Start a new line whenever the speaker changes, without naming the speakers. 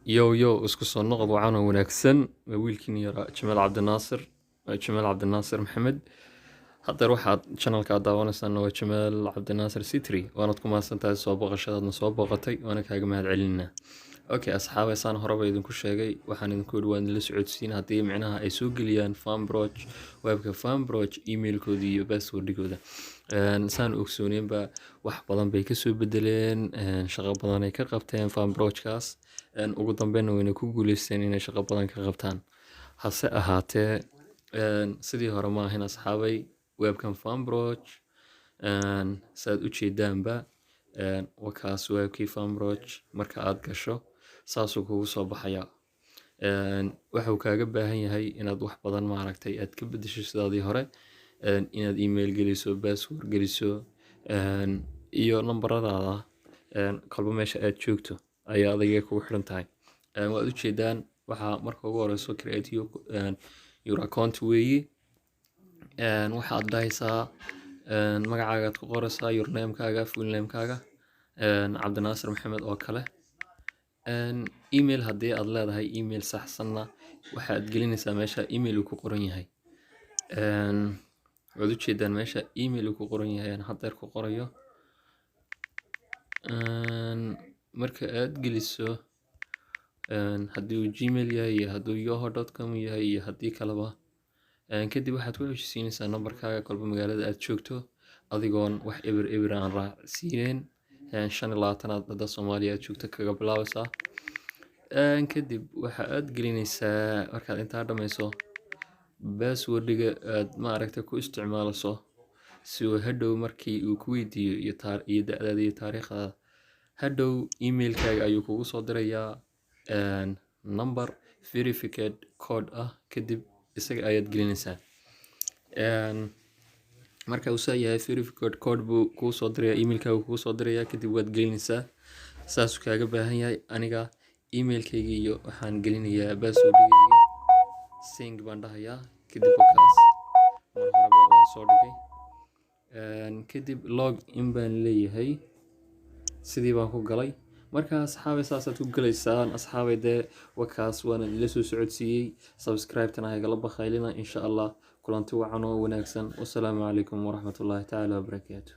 يو اسكو soo noqod wacan oo wanaagsan waa wiilkiin yara Jamaal Cabdinaasir Maxamed hadda waxaad channelka daawanaysan waa Jamaal Cabdinaasir Sitri waanad ku maasantahay soo boqoshadaadna soo boqotay waana kaaga mahadcelinaa okay asxaabaysaan horeba idinku sheegay waxaan idinku dhawaan la socodsiin hadii micnaha ay soo galiyaan Farmbroch webka Farmbroch emailkoodii iyo passwordkooda saan ogsooneenba wax badan bay ka soo bedeleen shaqo badan ay ka qabteen Farmbrochkaas ugu dambeyn wayna ku guuleysteen inay shaqo badan ka qabtaan hase ahaatee sidii hore ma ahayn asxaabay webkan Farmbroch saad u jeedaanba wakaas webkii Farmbroch marka aad gasho saasoo kugu soo baxaya waxa uu kaaga baahan yahay inaad wax badan maaragtay aad ka bedesho sidaadii hore inaad email geliso password geliso iyo nambaradaada qalbo meesha aad joogto ayaa adiga kugu xiran tahay waad u jeedaan waxa marka ugu horeyso create your account weeyi waxaad dhahaysaa magacaaga ku qoraysaa your name-kaaga full name-kaaga Cabdinaasir Maxamed oo kale email hadii aad leedahay email saxsanna waxaad gelinaysaa meesha email ku qoran yahay waad u jeedaan meesha email ku qoran yahay hadda ku qorayo marka aad geliso hadii uu gmail yahay iyo hadii yahoo.com yahay iyo hadii kaleba kadib waxaad ku xushiinaysaa nambarkaaga qalbo magaalada aad joogto adigoon wax eber aan raacsiin 25 dad Soomaaliya aad joogto kaga bilaabaysaa kadib waxa aad gelinaysaa markaad inta dhameyso passwordga aad ma aragtay ku isticmaalayso si uu hadhow markii uu ku weydiiyo iyo da'daada iyo taariikhda hadhow emailkaaga ayuu kugu soo dirayaa number verified code ah kadib isaga ayaad gelinaysaa marka uu yahay verified code buu ku soo dirayaa emailkaaga kugu soo dirayaa kadib waad gelinaysaa saas kaaga baahan yahay aniga emailkayga iyo waxaan gelinayaa passwordkayga sing baan dhahayaa kadib wakaas mar horeba waan soo dhigay kadib log in baan leeyahay sidii baan ku galay marka asxaabay saasaad ku galaysaan asxaabay wakaas waan ila soo socodsiiyay subscribe-tana ha gala bakhaylina insha Allah kulanti wacan oo wanaagsan wassalaamu calaykum waraxmatullaahi ta'ala wabarakaatuh